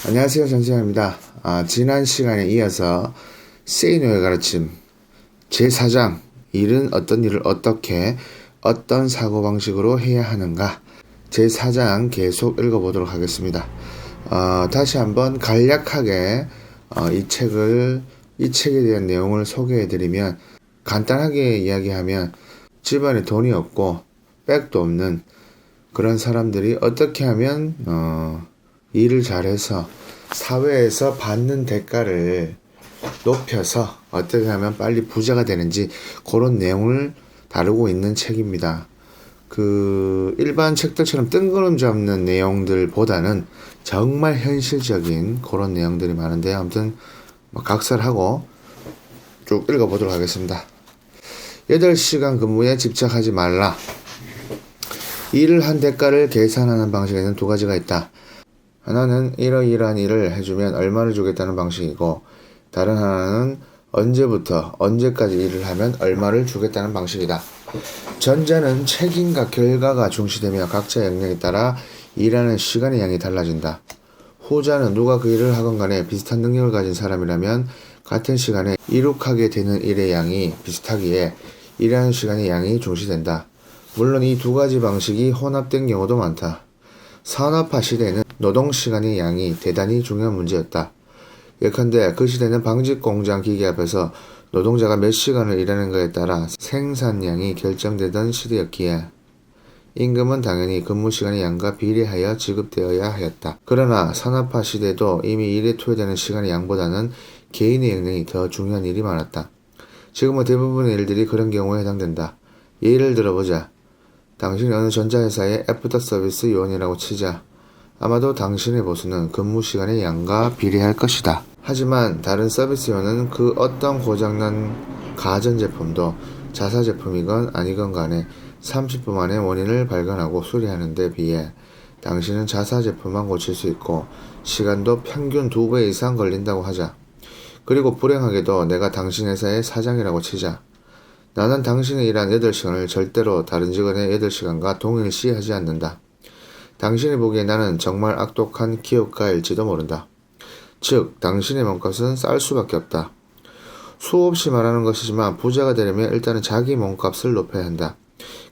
안녕하세요, 전시현입니다. 지난 시간에 이어서 세이노의 가르침 제4장 일은 어떤 일을 어떻게 어떤 사고방식으로 해야 하는가 제4장 계속 읽어보도록 하겠습니다. 다시 한번 간략하게 이 책에 대한 내용을 소개해드리면, 간단하게 이야기하면 집안에 돈이 없고 백도 없는 그런 사람들이 어떻게 하면 일을 잘해서 사회에서 받는 대가를 높여서 어떻게 하면 빨리 부자가 되는지, 그런 내용을 다루고 있는 책입니다. 일반 책들처럼 뜬구름 잡는 내용들보다는 정말 현실적인 그런 내용들이 많은데, 아무튼 각설하고 쭉 읽어보도록 하겠습니다. 8시간 근무에 집착하지 말라. 일을 한 대가를 계산하는 방식에는 두 가지가 있다. 하나는 이러이러한 일을 해주면 얼마를 주겠다는 방식이고, 다른 하나는 언제부터 언제까지 일을 하면 얼마를 주겠다는 방식이다. 전자는 책임과 결과가 중시되며 각자의 역량에 따라 일하는 시간의 양이 달라진다. 후자는 누가 그 일을 하건 간에 비슷한 능력을 가진 사람이라면 같은 시간에 이룩하게 되는 일의 양이 비슷하기에 일하는 시간의 양이 중시된다. 물론 이 두 가지 방식이 혼합된 경우도 많다. 산업화 시대에는 노동시간의 양이 대단히 중요한 문제였다. 예컨대 그 시대는 방직공장 기계 앞에서 노동자가 몇 시간을 일하는가에 따라 생산량이 결정되던 시대였기에 임금은 당연히 근무시간의 양과 비례하여 지급되어야 하였다. 그러나 산업화 시대도 이미 일에 투여되는 시간의 양보다는 개인의 역량이 더 중요한 일이 많았다. 지금은 대부분의 일들이 그런 경우에 해당된다. 예를 들어보자. 당신이 어느 전자회사의 애프터 서비스 요원이라고 치자. 아마도 당신의 보수는 근무시간의 양과 비례할 것이다. 하지만 다른 서비스 요원은 그 어떤 고장난 가전제품도 자사제품이건 아니건 간에 30분 만에 원인을 발견하고 수리하는 데 비해 당신은 자사제품만 고칠 수 있고 시간도 평균 2배 이상 걸린다고 하자. 그리고 불행하게도 내가 당신 회사의 사장이라고 치자. 나는 당신의 일한 8시간을 절대로 다른 직원의 8시간과 동일시하지 않는다. 당신이 보기에 나는 정말 악독한 기업가일지도 모른다. 즉, 당신의 몸값은 쌀 수밖에 없다. 수없이 말하는 것이지만 부자가 되려면 일단은 자기 몸값을 높여야 한다.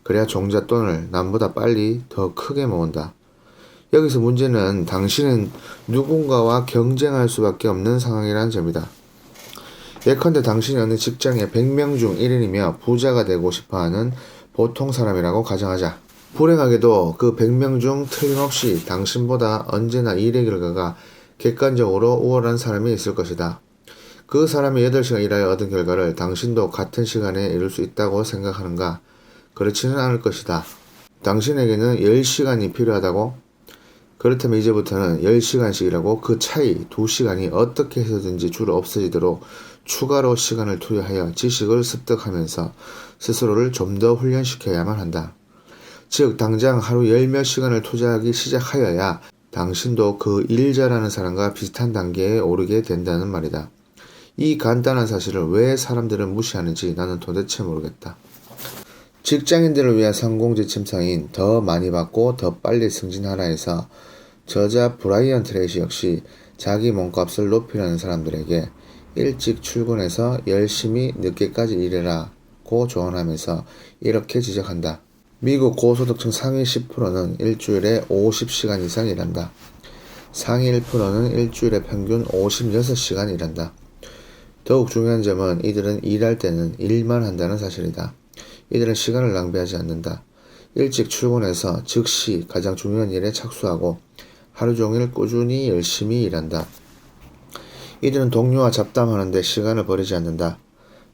그래야 종잣돈을 남보다 빨리 더 크게 모은다. 여기서 문제는 당신은 누군가와 경쟁할 수밖에 없는 상황이라는 점이다. 예컨대 당신이 어느 직장의 100명 중 1인이며 부자가 되고 싶어하는 보통 사람이라고 가정하자. 불행하게도 그 100명 중 틀림없이 당신보다 언제나 일의 결과가 객관적으로 우월한 사람이 있을 것이다. 그 사람이 8시간 일하여 얻은 결과를 당신도 같은 시간에 이룰 수 있다고 생각하는가? 그렇지는 않을 것이다. 당신에게는 10시간이 필요하다고? 그렇다면 이제부터는 10시간씩 일하고 그 차이 2시간이 어떻게 해서든지 주로 없어지도록 추가로 시간을 투여하여 지식을 습득하면서 스스로를 좀 더 훈련시켜야만 한다. 즉, 당장 하루 10몇 시간을 투자하기 시작하여야 당신도 그 일 잘하는 사람과 비슷한 단계에 오르게 된다는 말이다. 이 간단한 사실을 왜 사람들은 무시하는지 나는 도대체 모르겠다. 직장인들을 위한 성공지침서인 더 많이 받고 더 빨리 승진하라에서 저자 브라이언 트레이시 역시 자기 몸값을 높이려는 사람들에게 일찍 출근해서 열심히 늦게까지 일해라고 조언하면서 이렇게 지적한다. 미국 고소득층 상위 10%는 일주일에 50시간 이상 일한다. 상위 1%는 일주일에 평균 56시간 일한다. 더욱 중요한 점은 이들은 일할 때는 일만 한다는 사실이다. 이들은 시간을 낭비하지 않는다. 일찍 출근해서 즉시 가장 중요한 일에 착수하고 하루 종일 꾸준히 열심히 일한다. 이들은 동료와 잡담하는 데 시간을 버리지 않는다.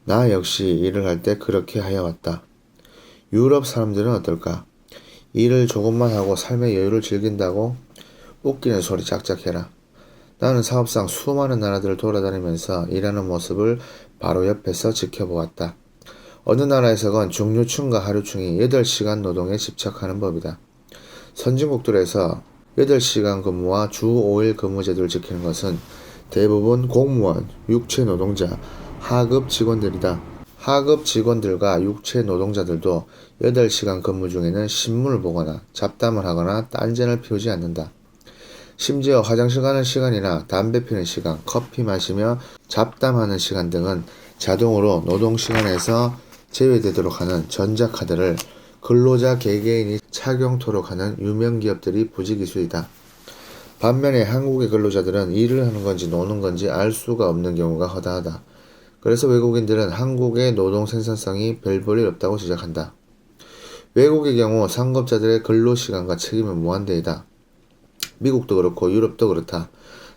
나 역시 일을 할 때 그렇게 하여왔다. 유럽 사람들은 어떨까? 일을 조금만 하고 삶의 여유를 즐긴다고? 웃기는 소리 작작해라. 나는 사업상 수많은 나라들을 돌아다니면서 일하는 모습을 바로 옆에서 지켜보았다. 어느 나라에서건 중류층과 하류층이 8시간 노동에 집착하는 법이다. 선진국들에서 8시간 근무와 주 5일 근무 제도를 지키는 것은 대부분 공무원, 육체 노동자, 하급 직원들이다. 하급 직원들과 육체 노동자들도 8시간 근무 중에는 신문을 보거나 잡담을 하거나 딴전을 피우지 않는다. 심지어 화장실 가는 시간이나 담배 피는 시간, 커피 마시며 잡담하는 시간 등은 자동으로 노동시간에서 제외되도록 하는 전자카드를 근로자 개개인이 착용토록 하는 유명 기업들이 부지기수이다. 반면에 한국의 근로자들은 일을 하는 건지 노는 건지 알 수가 없는 경우가 허다하다. 그래서 외국인들은 한국의 노동 생산성이 별 볼 일 없다고 지적한다. 외국의 경우 상급자들의 근로시간과 책임은 무한대이다. 미국도 그렇고 유럽도 그렇다.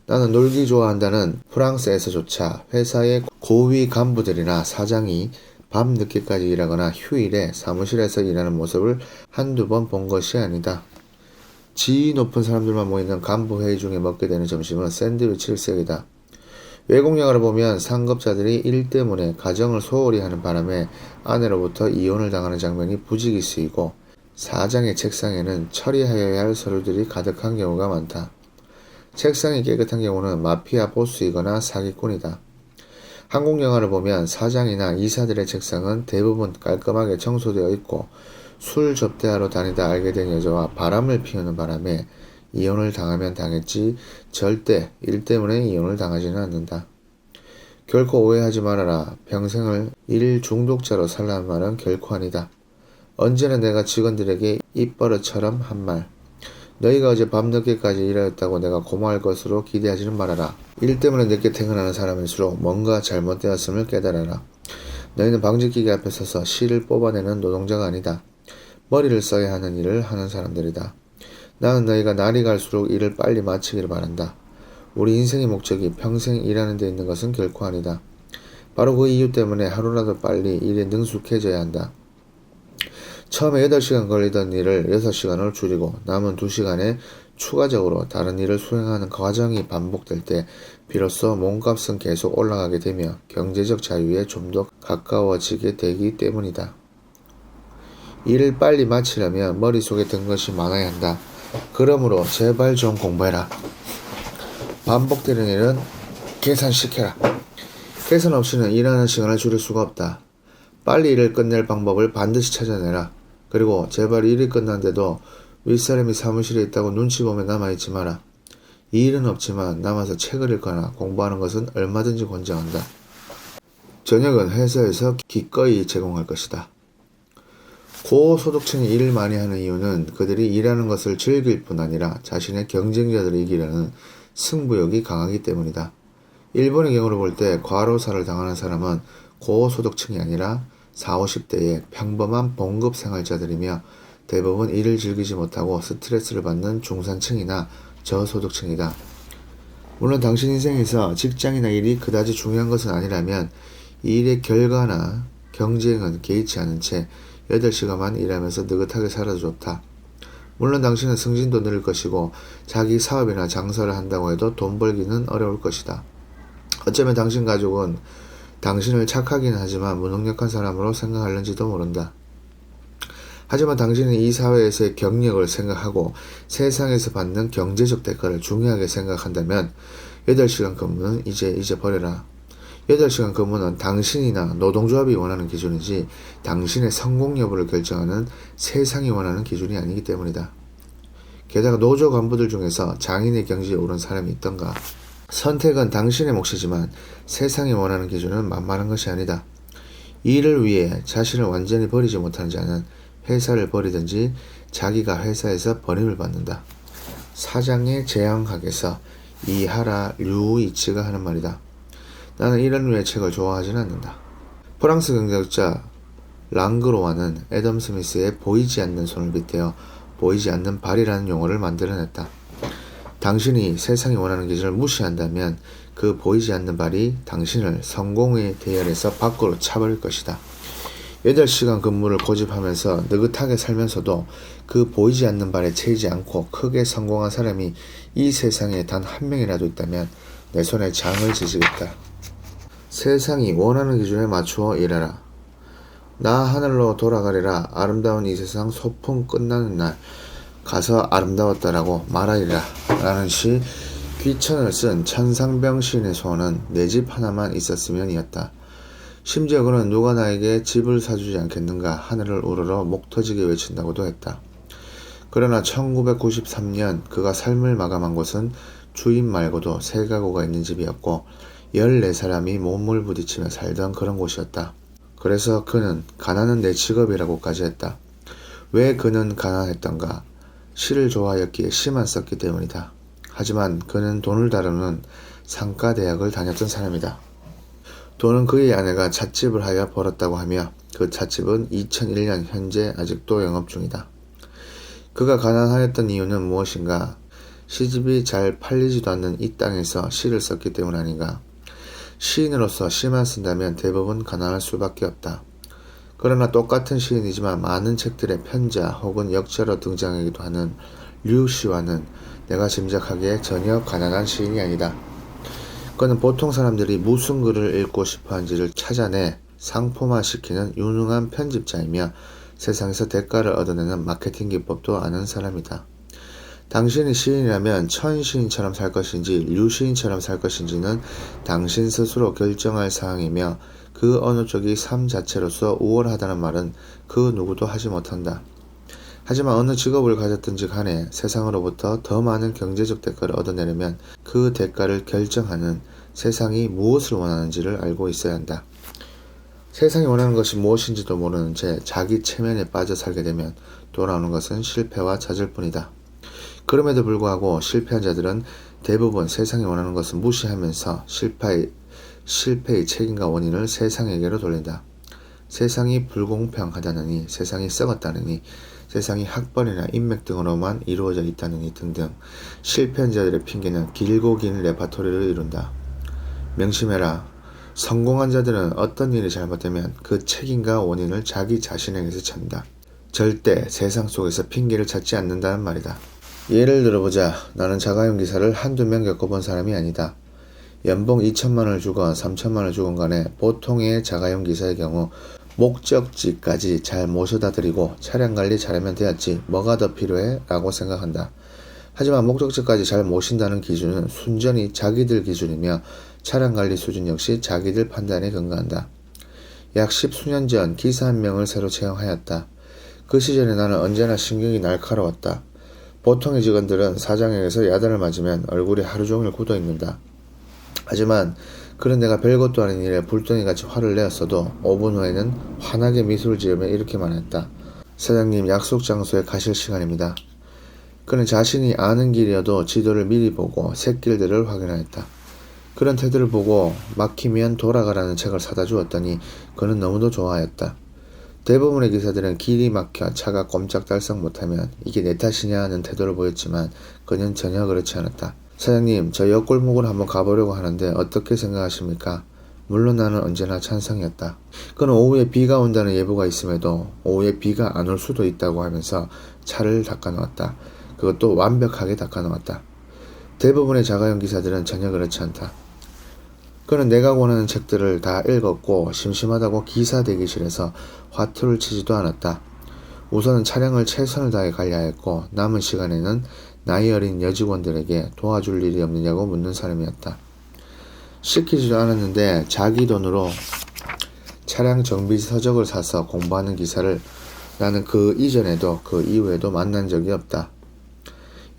나는 놀기 좋아한다는 프랑스에서조차 회사의 고위 간부들이나 사장이 밤 늦게까지 일하거나 휴일에 사무실에서 일하는 모습을 한두 번 본 것이 아니다. 지위 높은 사람들만 모이는 간부 회의 중에 먹게 되는 점심은 샌드위치 일색이다. 외국 영화를 보면 상급자들이 일 때문에 가정을 소홀히 하는 바람에 아내로부터 이혼을 당하는 장면이 부지기수이고 사장의 책상에는 처리하여야 할 서류들이 가득한 경우가 많다. 책상이 깨끗한 경우는 마피아 보스이거나 사기꾼이다. 한국 영화를 보면 사장이나 이사들의 책상은 대부분 깔끔하게 청소되어 있고 술 접대하러 다니다 알게 된 여자와 바람을 피우는 바람에 이혼을 당하면 당했지 절대 일 때문에 이혼을 당하지는 않는다. 결코 오해하지 말아라. 평생을 일 중독자로 살라는 말은 결코 아니다. 언제나 내가 직원들에게 입버릇처럼 한 말. 너희가 어제 밤늦게까지 일하였다고 내가 고마울 것으로 기대하지는 말아라. 일 때문에 늦게 퇴근하는 사람일수록 뭔가 잘못되었음을 깨달아라. 너희는 방직기계 앞에 서서 실을 뽑아내는 노동자가 아니다. 머리를 써야 하는 일을 하는 사람들이다. 나는 너희가 날이 갈수록 일을 빨리 마치기를 바란다. 우리 인생의 목적이 평생 일하는 데 있는 것은 결코 아니다. 바로 그 이유 때문에 하루라도 빨리 일에 능숙해져야 한다. 처음에 8시간 걸리던 일을 6시간으로 줄이고 남은 2시간에 추가적으로 다른 일을 수행하는 과정이 반복될 때 비로소 몸값은 계속 올라가게 되며 경제적 자유에 좀 더 가까워지게 되기 때문이다. 일을 빨리 마치려면 머릿속에 든 것이 많아야 한다. 그러므로 제발 좀 공부해라. 반복되는 일은 계산시켜라. 계산 없이는 일하는 시간을 줄일 수가 없다. 빨리 일을 끝낼 방법을 반드시 찾아내라. 그리고 제발 일이 끝난데도 윗사람이 사무실에 있다고 눈치 보며 남아있지 마라. 이 일은 없지만 남아서 책을 읽거나 공부하는 것은 얼마든지 권장한다. 저녁은 회사에서 기꺼이 제공할 것이다. 고소득층이 일을 많이 하는 이유는 그들이 일하는 것을 즐길 뿐 아니라 자신의 경쟁자들을 이기려는 승부욕이 강하기 때문이다. 일본의 경우를 볼 때 과로사를 당하는 사람은 고소득층이 아니라 40, 50대의 평범한 봉급 생활자들이며 대부분 일을 즐기지 못하고 스트레스를 받는 중산층이나 저소득층이다. 물론 당신 인생에서 직장이나 일이 그다지 중요한 것은 아니라면 이 일의 결과나 경쟁은 개의치 않은 채 8시간만 일하면서 느긋하게 살아도 좋다. 물론 당신은 승진도 늘을 것이고 자기 사업이나 장사를 한다고 해도 돈 벌기는 어려울 것이다. 어쩌면 당신 가족은 당신을 착하긴 하지만 무능력한 사람으로 생각하는지도 모른다. 하지만 당신은 이 사회에서의 경력을 생각하고 세상에서 받는 경제적 대가를 중요하게 생각한다면 8시간 근무는 이제 잊어버려라. 8시간 근무는 당신이나 노동조합이 원하는 기준이지 당신의 성공 여부를 결정하는 세상이 원하는 기준이 아니기 때문이다. 게다가 노조 간부들 중에서 장인의 경지에 오른 사람이 있던가? 선택은 당신의 몫이지만 세상이 원하는 기준은 만만한 것이 아니다. 이 일을 위해 자신을 완전히 버리지 못하는 자는 회사를 버리든지 자기가 회사에서 버림을 받는다. 사장의 재앙학에서 이하라 류이치가 하는 말이다. 나는 이런 류의 책을 좋아하지는 않는다. 프랑스 경제학자 랑그로와는 애덤 스미스의 보이지 않는 손을 빗대어 보이지 않는 발이라는 용어를 만들어냈다. 당신이 세상이 원하는 기준을 무시한다면 그 보이지 않는 발이 당신을 성공의 대열에서 밖으로 차버릴 것이다. 8시간 근무를 고집하면서 느긋하게 살면서도 그 보이지 않는 발에 채이지 않고 크게 성공한 사람이 이 세상에 단 한 명이라도 있다면 내 손에 장을 지지겠다. 세상이 원하는 기준에 맞추어 일하라. 나 하늘로 돌아가리라. 아름다운 이 세상 소풍 끝나는 날 가서 아름다웠다라고 말하리라. 라는 시 귀천을 쓴 천상병 시인의 소원은 내 집 하나만 있었으면 이었다. 심지어 그는 누가 나에게 집을 사주지 않겠는가 하늘을 우러러 목 터지게 외친다고도 했다. 그러나 1993년 그가 삶을 마감한 곳은 주인 말고도 세 가구가 있는 집이었고 14사람이 몸을 부딪히며 살던 그런 곳이었다. 그래서 그는 가난은 내 직업이라고까지 했다. 왜 그는 가난했던가? 시를 좋아하였기에 시만 썼기 때문이다. 하지만 그는 돈을 다루는 상가대학을 다녔던 사람이다. 돈은 그의 아내가 찻집을 하여 벌었다고 하며 그 찻집은 2001년 현재 아직도 영업 중이다. 그가 가난하였던 이유는 무엇인가? 시집이 잘 팔리지도 않는 이 땅에서 시를 썼기 때문 아닌가? 시인으로서 시만 쓴다면 대부분 가난할 수밖에 없다. 그러나 똑같은 시인이지만 많은 책들의 편자 혹은 역자로 등장하기도 하는 류 시와는 내가 짐작하기에 전혀 가난한 시인이 아니다. 그는 보통 사람들이 무슨 글을 읽고 싶어하는지를 찾아내 상품화시키는 유능한 편집자이며 세상에서 대가를 얻어내는 마케팅 기법도 아는 사람이다. 당신이 시인이라면 천시인처럼 살 것인지 류시인처럼 살 것인지는 당신 스스로 결정할 사항이며 그 어느 쪽이 삶 자체로서 우월하다는 말은 그 누구도 하지 못한다. 하지만 어느 직업을 가졌든지 간에 세상으로부터 더 많은 경제적 대가를 얻어내려면 그 대가를 결정하는 세상이 무엇을 원하는지를 알고 있어야 한다. 세상이 원하는 것이 무엇인지도 모르는 채 자기 체면에 빠져 살게 되면 돌아오는 것은 실패와 좌절 뿐이다. 그럼에도 불구하고 실패한 자들은 대부분 세상이 원하는 것을 무시하면서 실패의 책임과 원인을 세상에게로 돌린다. 세상이 불공평하다느니, 세상이 썩었다느니, 세상이 학벌이나 인맥 등으로만 이루어져 있다느니 등등 실패한 자들의 핑계는 길고 긴 레파토리를 이룬다. 명심해라. 성공한 자들은 어떤 일이 잘못되면 그 책임과 원인을 자기 자신에게서 찾는다. 절대 세상 속에서 핑계를 찾지 않는다는 말이다. 예를 들어보자. 나는 자가용 기사를 한두 명 겪어본 사람이 아니다. 연봉 2천만 원을 주건 3천만 원을 주건 간에 보통의 자가용 기사의 경우 목적지까지 잘 모셔다 드리고 차량 관리 잘하면 되었지 뭐가 더 필요해? 라고 생각한다. 하지만 목적지까지 잘 모신다는 기준은 순전히 자기들 기준이며 차량 관리 수준 역시 자기들 판단에 근거한다. 약 10수년 전 기사 한 명을 새로 채용하였다. 그 시절에 나는 언제나 신경이 날카로웠다. 보통의 직원들은 사장에게서 야단을 맞으면 얼굴이 하루 종일 굳어 있는다. 하지만 그런 내가 별것도 아닌 일에 불덩이같이 화를 내었어도 5분 후에는 환하게 미소를 지으며 이렇게 말했다. 사장님, 약속 장소에 가실 시간입니다. 그는 자신이 아는 길이어도 지도를 미리 보고 샛길들을 확인하였다. 그런 태도를 보고 막히면 돌아가라는 책을 사다 주었더니 그는 너무도 좋아하였다. 대부분의 기사들은 길이 막혀 차가 꼼짝달싹 못하면 이게 내 탓이냐 하는 태도를 보였지만 그는 전혀 그렇지 않았다. 사장님, 저 옆골목을 한번 가보려고 하는데 어떻게 생각하십니까? 물론 나는 언제나 찬성이었다. 그는 오후에 비가 온다는 예보가 있음에도 오후에 비가 안 올 수도 있다고 하면서 차를 닦아놓았다. 그것도 완벽하게 닦아놓았다. 대부분의 자가용 기사들은 전혀 그렇지 않다. 그는 내가 원하는 책들을 다 읽었고 심심하다고 기사 대기실에서 화투를 치지도 않았다. 우선은 차량을 최선을 다해 관리하였고 남은 시간에는 나이 어린 여직원들에게 도와줄 일이 없느냐고 묻는 사람이었다. 시키지도 않았는데 자기 돈으로 차량 정비 서적을 사서 공부하는 기사를 나는 그 이전에도 그 이후에도 만난 적이 없다.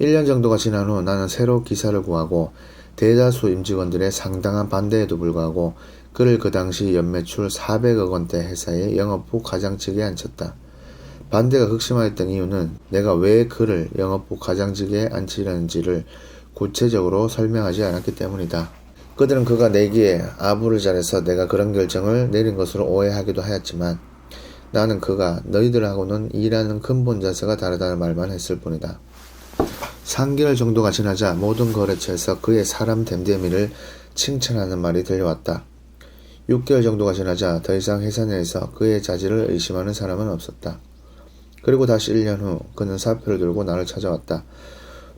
1년 정도가 지난 후 나는 새로 기사를 구하고 대다수 임직원들의 상당한 반대에도 불구하고 그를 그 당시 연매출 400억 원대 회사의 영업부 과장직에 앉혔다. 반대가 극심하였던 이유는 내가 왜 그를 영업부 과장직에 앉히려는지를 구체적으로 설명하지 않았기 때문이다. 그들은 그가 내기에 아부를 잘해서 내가 그런 결정을 내린 것으로 오해하기도 하였지만 나는 그가 너희들하고는 일하는 근본 자세가 다르다는 말만 했을 뿐이다. 3개월 정도가 지나자 모든 거래처에서 그의 사람 됨됨이를 칭찬하는 말이 들려왔다. 6개월 정도가 지나자 더 이상 회사 내에서 그의 자질을 의심하는 사람은 없었다. 그리고 다시 1년 후 그는 사표를 들고 나를 찾아왔다.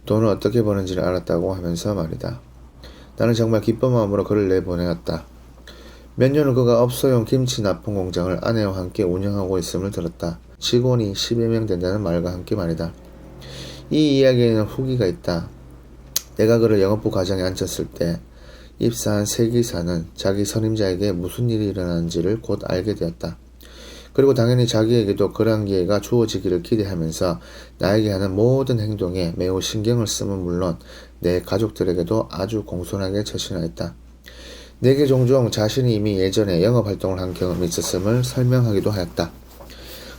돈을 어떻게 버는지를 알았다고 하면서 말이다. 나는 정말 기쁜 마음으로 그를 내보내었다. 몇 년 후 그가 업소용 김치 납품 공장을 아내와 함께 운영하고 있음을 들었다. 직원이 10여 명 된다는 말과 함께 말이다. 이 이야기에는 후기가 있다. 내가 그를 영업부 과장에 앉혔을 때 입사한 새 기사는 자기 선임자에게 무슨 일이 일어나는지를 곧 알게 되었다. 그리고 당연히 자기에게도 그러한 기회가 주어지기를 기대하면서 나에게 하는 모든 행동에 매우 신경을 쓰면 물론 내 가족들에게도 아주 공손하게 처신하였다. 내게 종종 자신이 이미 예전에 영업활동을 한 경험이 있었음을 설명하기도 하였다.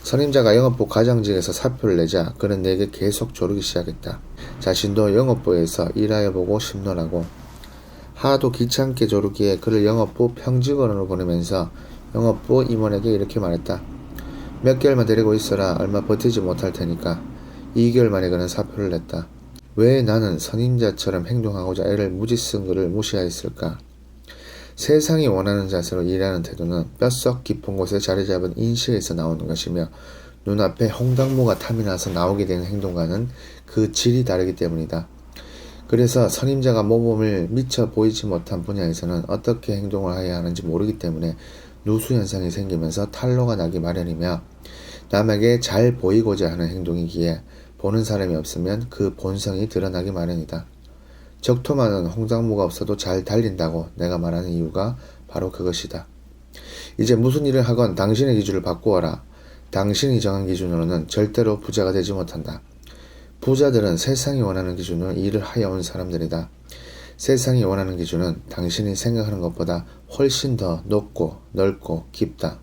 선임자가 영업부 과장직에서 사표를 내자 그는 내게 계속 조르기 시작했다. 자신도 영업부에서 일하여 보고 싶노라고. 하도 귀찮게 조르기에 그를 영업부 평직원으로 보내면서 영업부 임원에게 이렇게 말했다. 몇 개월만 데리고 있어라. 얼마 버티지 못할 테니까. 2개월 만에 그는 사표를 냈다. 왜 나는 선임자처럼 행동하고자 애를 무지 쓴 그를 무시하였을까? 세상이 원하는 자세로 일하는 태도는 뼛속 깊은 곳에 자리 잡은 인식에서 나오는 것이며 눈앞에 홍당무가 탐이 나서 나오게 되는 행동과는 그 질이 다르기 때문이다. 그래서 선임자가 모범을 미처 보이지 못한 분야에서는 어떻게 행동을 해야 하는지 모르기 때문에 누수현상이 생기면서 탈로가 나기 마련이며 남에게 잘 보이고자 하는 행동이기에 보는 사람이 없으면 그 본성이 드러나기 마련이다. 적토마는 홍당무가 없어도 잘 달린다고 내가 말하는 이유가 바로 그것이다. 이제 무슨 일을 하건 당신의 기준을 바꾸어라. 당신이 정한 기준으로는 절대로 부자가 되지 못한다. 부자들은 세상이 원하는 기준으로 일을 하여 온 사람들이다. 세상이 원하는 기준은 당신이 생각하는 것보다 훨씬 더 높고 넓고 깊다.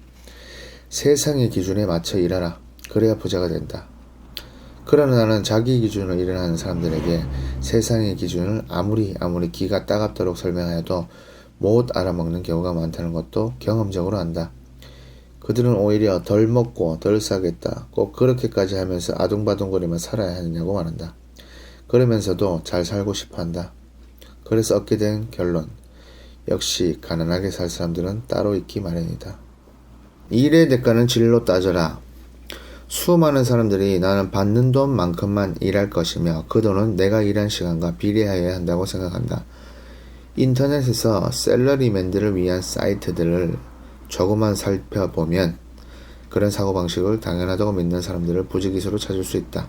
세상의 기준에 맞춰 일하라. 그래야 부자가 된다. 그러나 나는 자기 기준으로 일을 하는 사람들에게 세상의 기준을 아무리 기가 따갑도록 설명하여도 못 알아먹는 경우가 많다는 것도 경험적으로 안다. 그들은 오히려 덜 먹고 덜 싸겠다. 꼭 그렇게까지 하면서 아둥바둥거리며 살아야 하느냐고 말한다. 그러면서도 잘 살고 싶어 한다. 그래서 얻게 된 결론. 역시 가난하게 살 사람들은 따로 있기 마련이다. 일의 대가는 질로 따져라. 수많은 사람들이 나는 받는 돈만큼만 일할 것이며 그 돈은 내가 일한 시간과 비례하여야 한다고 생각한다. 인터넷에서 셀러리맨들을 위한 사이트들을 조금만 살펴보면 그런 사고방식을 당연하다고 믿는 사람들을 부지기수로 찾을 수 있다.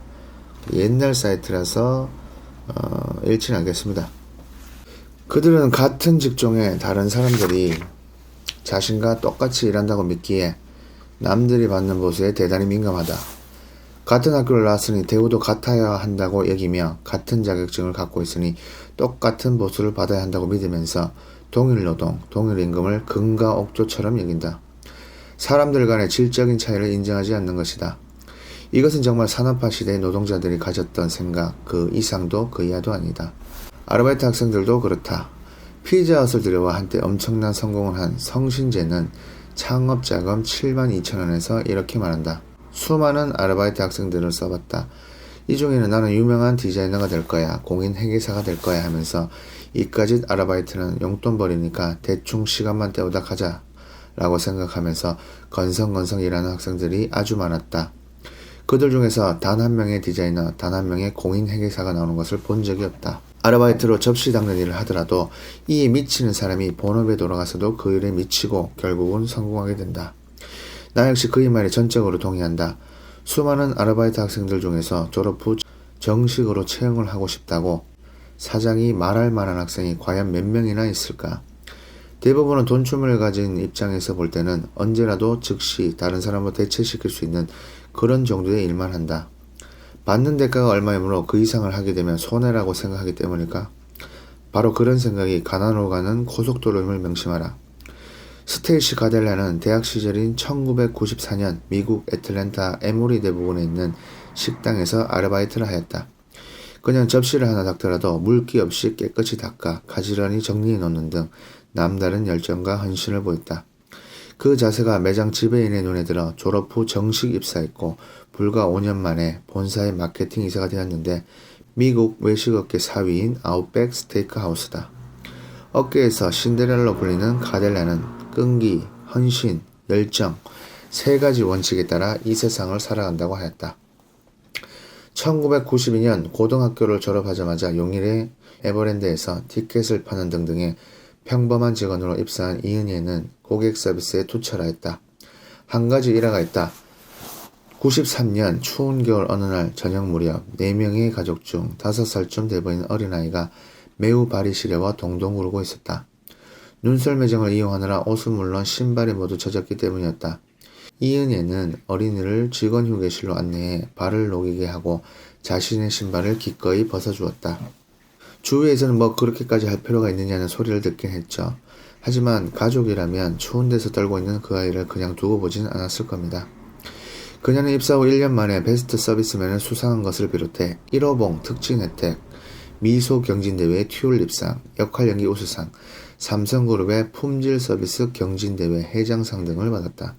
옛날 사이트라서 읽지는 않겠습니다. 그들은 같은 직종의 다른 사람들이 자신과 똑같이 일한다고 믿기에 남들이 받는 보수에 대단히 민감하다. 같은 학교를 나왔으니 대우도 같아야 한다고 여기며 같은 자격증을 갖고 있으니 똑같은 보수를 받아야 한다고 믿으면서 동일 노동, 동일 임금을 금과 옥조처럼 여긴다. 사람들 간의 질적인 차이를 인정하지 않는 것이다. 이것은 정말 산업화 시대의 노동자들이 가졌던 생각 그 이상도 그 이하도 아니다. 아르바이트 학생들도 그렇다. 피자헛을 들여와 한때 엄청난 성공을 한 성신재는 창업자금 72,000원에서 이렇게 말한다. 수많은 아르바이트 학생들을 써봤다. 이 중에는 나는 유명한 디자이너가 될 거야, 공인회계사가 될 거야 하면서 이까짓 아르바이트는 용돈벌이니까 대충 시간만 때우다 가자 라고 생각하면서 건성건성 일하는 학생들이 아주 많았다. 그들 중에서 단 한 명의 디자이너, 단 한 명의 공인회계사가 나오는 것을 본 적이 없다. 아르바이트로 접시 닦는 일을 하더라도 이에 미치는 사람이 본업에 돌아가서도 그 일에 미치고 결국은 성공하게 된다. 나 역시 그의 말에 전적으로 동의한다. 수많은 아르바이트 학생들 중에서 졸업 후 정식으로 채용을 하고 싶다고 사장이 말할 만한 학생이 과연 몇 명이나 있을까? 대부분은 돈춤을 가진 입장에서 볼 때는 언제라도 즉시 다른 사람을 대체시킬 수 있는 그런 정도의 일만 한다. 받는 대가가 얼마이므로 그 이상을 하게 되면 손해라고 생각하기 때문일까? 바로 그런 생각이 가난으로 가는 고속도로임을 명심하라. 스테이시 가델라는 대학 시절인 1994년 미국 애틀랜타 에모리 대부분에 있는 식당에서 아르바이트를 하였다. 그냥 접시를 하나 닦더라도 물기 없이 깨끗이 닦아 가지런히 정리해 놓는 등 남다른 열정과 헌신을 보였다. 그 자세가 매장 지배인의 눈에 들어 졸업 후 정식 입사했고 불과 5년 만에 본사의 마케팅 이사가 되었는데 미국 외식업계 4위인 아웃백 스테이크 하우스다. 업계에서 신데렐라로 불리는 가델라는 끈기, 헌신, 열정, 세 가지 원칙에 따라 이 세상을 살아간다고 하였다. 1992년 고등학교를 졸업하자마자 용인의 에버랜드에서 티켓을 파는 등등의 평범한 직원으로 입사한 이은희는 고객 서비스에 투철하였다. 한 가지 일화가 있다. 93년 추운 겨울 어느 날 저녁 무렵 4명의 가족 중 5살쯤 돼 보이는 어린아이가 매우 발이 시려워 동동 구르고 있었다. 눈썰 매장을 이용하느라 옷은 물론 신발이 모두 젖었기 때문이었다. 이은혜는 어린이를 직원 휴게실로 안내해 발을 녹이게 하고 자신의 신발을 기꺼이 벗어주었다. 주위에서는 뭐 그렇게까지 할 필요가 있느냐는 소리를 듣긴 했죠. 하지만 가족이라면 추운 데서 떨고 있는 그 아이를 그냥 두고 보진 않았을 겁니다. 그녀는 입사 후 1년 만에 베스트 서비스맨을 수상한 것을 비롯해 1호봉 특진 혜택, 미소 경진대회 튤립상, 역할연기 우수상, 삼성그룹의 품질 서비스 경진대회 회장상 등을 받았다.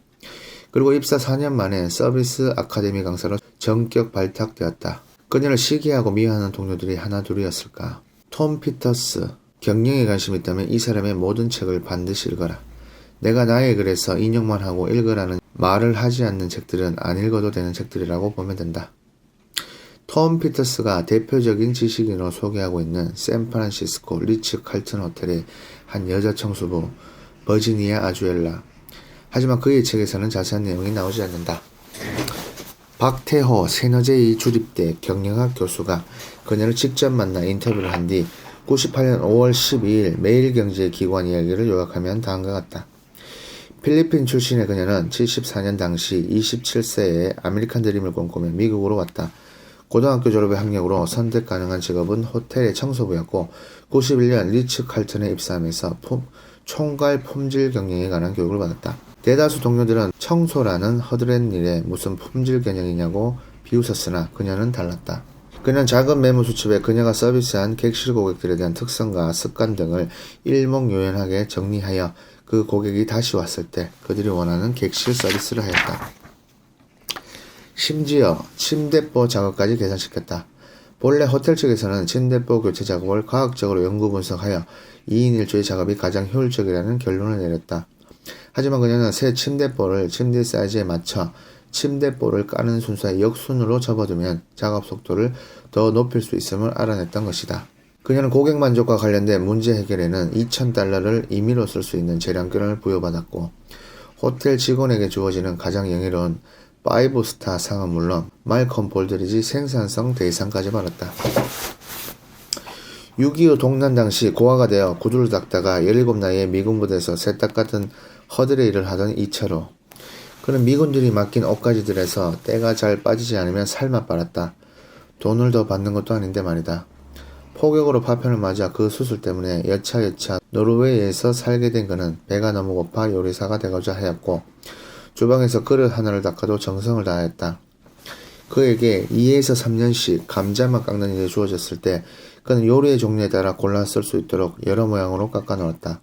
그리고 입사 4년 만에 서비스 아카데미 강사로 전격 발탁되었다. 그녀를 시기하고 미워하는 동료들이 하나둘이었을까. 톰 피터스, 경영에 관심 있다면 이 사람의 모든 책을 반드시 읽어라. 내가 나의 글에서 인용만 하고 읽으라는 말을 하지 않는 책들은 안 읽어도 되는 책들이라고 보면 된다. 톰 피터스가 대표적인 지식인으로 소개하고 있는 샌프란시스코 리츠 칼튼 호텔의 한 여자 청소부 버지니아 아주엘라. 하지만 그의 책에서는 자세한 내용이 나오지 않는다. 박태호 세너제이 주립대 경영학 교수가 그녀를 직접 만나 인터뷰를 한 뒤 98년 5월 12일 매일경제기관 이야기를 요약하면 다음과 같다. 필리핀 출신의 그녀는 74년 당시 27세에 아메리칸 드림을 꿈꾸며 미국으로 왔다. 고등학교 졸업의 학력으로 선택 가능한 직업은 호텔의 청소부였고 91년 리츠 칼튼에 입사하면서 총괄 품질 경영에 관한 교육을 받았다. 대다수 동료들은 청소라는 허드렛 일에 무슨 품질 경영이냐고 비웃었으나 그녀는 달랐다. 그녀는 작은 메모 수첩에 그녀가 서비스한 객실 고객들에 대한 특성과 습관 등을 일목요연하게 정리하여 그 고객이 다시 왔을 때 그들이 원하는 객실 서비스를 하였다. 심지어 침대보 작업까지 계산시켰다. 본래 호텔 측에서는 침대보 교체 작업을 과학적으로 연구 분석하여 2인 1조의 작업이 가장 효율적이라는 결론을 내렸다. 하지만 그녀는 새 침대보를 침대 사이즈에 맞춰 침대보를 까는 순서의 역순으로 접어두면 작업 속도를 더 높일 수 있음을 알아냈던 것이다. 그녀는 고객 만족과 관련된 문제 해결에는 $2,000를 임의로 쓸 수 있는 재량권을 부여받았고 호텔 직원에게 주어지는 가장 영예로운 5스타 상은 물론 말콤 볼드리지 생산성 대상까지 받았다. 6.25 동란 당시 고아가 되어 구두를 닦다가 17나이에 미군 부대에서 세탁 같은 허드렛 일을 하던 이철호. 그는 미군들이 맡긴 옷가지들에서 때가 잘 빠지지 않으면 살맛 빨았다. 돈을 더 받는 것도 아닌데 말이다. 포격으로 파편을 맞아 그 수술 때문에 여차여차 노르웨이에서 살게 된 그는 배가 너무 고파 요리사가 되고자 하였고 주방에서 그릇 하나를 닦아도 정성을 다하였다. 그에게 2에서 3년씩 감자만 깎는 일이 주어졌을 때 그는 요리의 종류에 따라 골라 쓸 수 있도록 여러 모양으로 깎아 놓았다.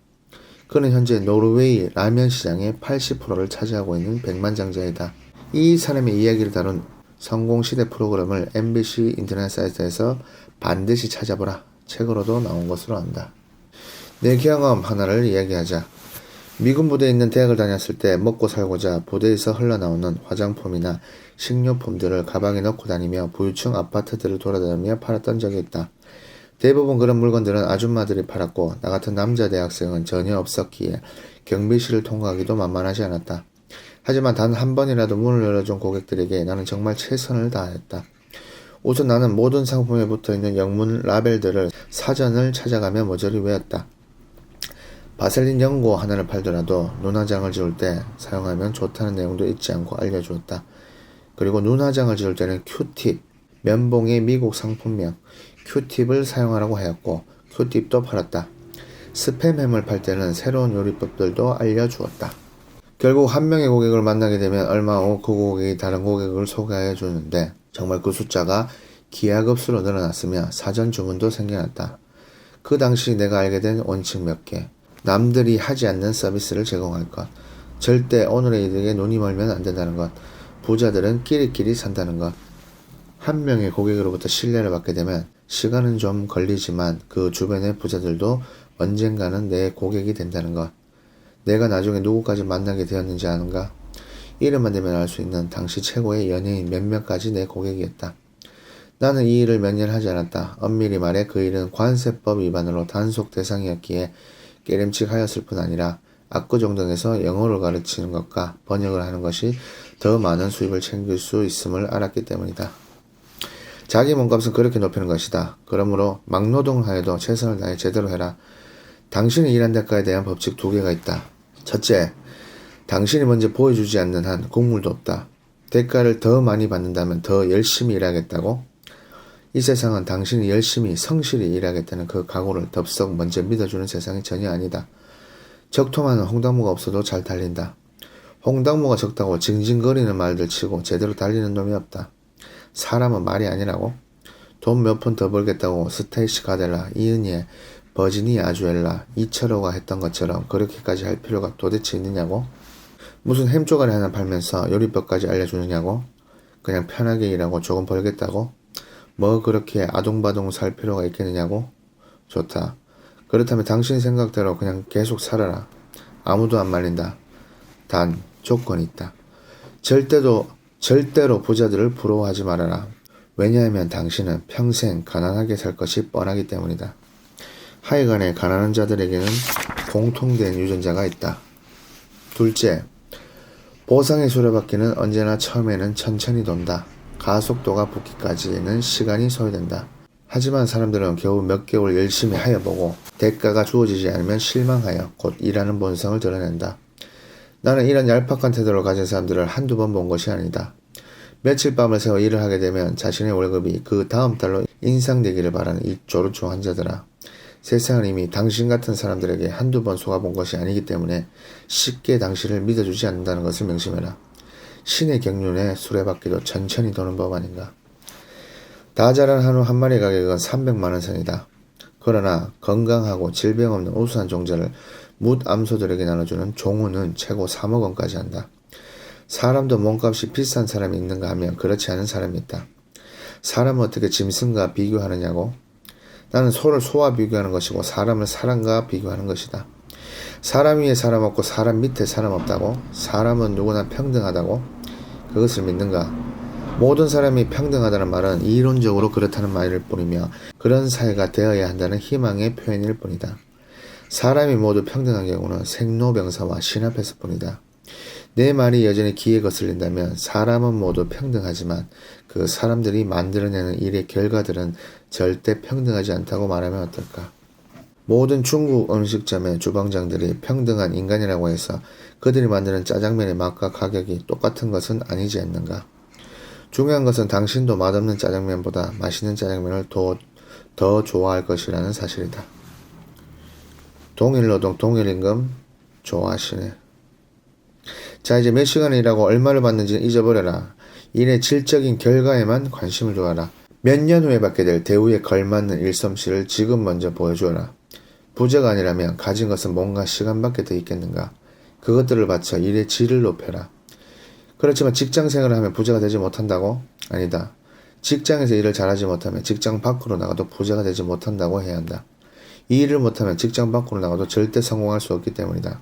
그는 현재 노르웨이 라면 시장의 80%를 차지하고 있는 백만장자이다. 이 사람의 이야기를 다룬 성공시대 프로그램을 MBC 인터넷 사이트에서 반드시 찾아보라. 책으로도 나온 것으로 안다. 내 경험 하나를 이야기하자. 미군 부대에 있는 대학을 다녔을 때 먹고 살고자 부대에서 흘러나오는 화장품이나 식료품들을 가방에 넣고 다니며 부유층 아파트들을 돌아다니며 팔았던 적이 있다. 대부분 그런 물건들은 아줌마들이 팔았고 나 같은 남자 대학생은 전혀 없었기에 경비실을 통과하기도 만만하지 않았다. 하지만 단 한 번이라도 문을 열어준 고객들에게 나는 정말 최선을 다했다. 우선 나는 모든 상품에 붙어있는 영문 라벨들을 사전을 찾아가며 모조리 외웠다. 바셀린 연고 하나를 팔더라도 눈화장을 지울 때 사용하면 좋다는 내용도 잊지 않고 알려주었다. 그리고 눈화장을 지울 때는 큐팁, 면봉의 미국 상품명 큐팁을 사용하라고 하였고 큐팁도 팔았다. 스팸햄을 팔 때는 새로운 요리법들도 알려주었다. 결국 한 명의 고객을 만나게 되면 얼마 후 그 고객이 다른 고객을 소개해 주는데 정말 그 숫자가 기하급수로 늘어났으며 사전 주문도 생겨났다. 그 당시 내가 알게 된 원칙 몇 개. 남들이 하지 않는 서비스를 제공할 것. 절대 오늘의 이득에 눈이 멀면 안 된다는 것. 부자들은 끼리끼리 산다는 것. 한 명의 고객으로부터 신뢰를 받게 되면 시간은 좀 걸리지만 그 주변의 부자들도 언젠가는 내 고객이 된다는 것. 내가 나중에 누구까지 만나게 되었는지 아는가? 이름만 대면 알 수 있는 당시 최고의 연예인 몇몇까지 내 고객이었다. 나는 이 일을 몇 년 하지 않았다. 엄밀히 말해 그 일은 관세법 위반으로 단속 대상이었기에 깨름칙하였을 뿐 아니라 압구정동에서 영어를 가르치는 것과 번역을 하는 것이 더 많은 수입을 챙길 수 있음을 알았기 때문이다. 자기 몸값은 그렇게 높이는 것이다. 그러므로 막노동을 하여도 최선을 다해 제대로 해라. 당신이 일한 대가에 대한 법칙 2개가 있다. 첫째, 당신이 먼저 보여주지 않는 한 국물도 없다. 대가를 더 많이 받는다면 더 열심히 일하겠다고? 이 세상은 당신이 열심히 성실히 일하겠다는 그 각오를 덥석 먼저 믿어주는 세상이 전혀 아니다. 적토마는 홍당무가 없어도 잘 달린다. 홍당무가 적다고 징징거리는 말들 치고 제대로 달리는 놈이 없다. 사람은 말이 아니라고? 돈 몇 푼 더 벌겠다고 스테이시 가델라, 이은희의 버지니아 아주엘라, 이철호가 했던 것처럼 그렇게까지 할 필요가 도대체 있느냐고? 무슨 햄조가리 하나 팔면서 요리법까지 알려주느냐고? 그냥 편하게 일하고 조금 벌겠다고? 뭐 그렇게 아동바동 살 필요가 있겠느냐고? 좋다. 그렇다면 당신 생각대로 그냥 계속 살아라. 아무도 안 말린다. 단 조건이 있다. 절대로 부자들을 부러워하지 말아라. 왜냐하면 당신은 평생 가난하게 살 것이 뻔하기 때문이다. 하여간에 가난한 자들에게는 공통된 유전자가 있다. 둘째, 보상의 수레바퀴는 언제나 처음에는 천천히 돈다. 가속도가 붙기까지는 시간이 소요된다. 하지만 사람들은 겨우 몇 개월 열심히 하여보고 대가가 주어지지 않으면 실망하여 곧 일하는 본성을 드러낸다. 나는 이런 얄팍한 태도를 가진 사람들을 한두 번 본 것이 아니다. 며칠 밤을 새워 일을 하게 되면 자신의 월급이 그 다음 달로 인상되기를 바라는 이 조루충 환자들아. 세상은 이미 당신 같은 사람들에게 한두 번 속아본 것이 아니기 때문에 쉽게 당신을 믿어주지 않는다는 것을 명심해라. 신의 경륜에 수레바퀴도 천천히 도는 법 아닌가. 다 자란 한우 한 마리 가격은 300만원 선이다. 그러나 건강하고 질병 없는 우수한 종자를 뭇암소들에게 나눠주는 종우는 최고 3억원까지 한다. 사람도 몸값이 비싼 사람이 있는가 하면 그렇지 않은 사람이 있다. 사람은 어떻게 짐승과 비교하느냐고? 나는 소를 소와 비교하는 것이고 사람을 사람과 비교하는 것이다. 사람 위에 사람 없고 사람 밑에 사람 없다고? 사람은 누구나 평등하다고? 그것을 믿는가? 모든 사람이 평등하다는 말은 이론적으로 그렇다는 말일 뿐이며 그런 사회가 되어야 한다는 희망의 표현일 뿐이다. 사람이 모두 평등한 경우는 생로병사와 신합했을 뿐이다. 내 말이 여전히 귀에 거슬린다면 사람은 모두 평등하지만 그 사람들이 만들어내는 일의 결과들은 절대 평등하지 않다고 말하면 어떨까? 모든 중국 음식점의 주방장들이 평등한 인간이라고 해서 그들이 만드는 짜장면의 맛과 가격이 똑같은 것은 아니지 않는가? 중요한 것은 당신도 맛없는 짜장면보다 맛있는 짜장면을 더 좋아할 것이라는 사실이다. 동일노동 동일임금 좋아하시네. 자, 이제 몇 시간을 일하고 얼마를 받는지는 잊어버려라. 일의 질적인 결과에만 관심을 두어라. 몇 년 후에 받게 될 대우에 걸맞는 일솜씨를 지금 먼저 보여주어라. 부자가 아니라면 가진 것은 뭔가 시간밖에 더 있겠는가. 그것들을 바쳐 일의 질을 높여라. 그렇지만 직장생활을 하면 부자가 되지 못한다고? 아니다. 직장에서 일을 잘하지 못하면 직장 밖으로 나가도 부자가 되지 못한다고 해야 한다. 이 일을 못하면 직장 밖으로 나가도 절대 성공할 수 없기 때문이다.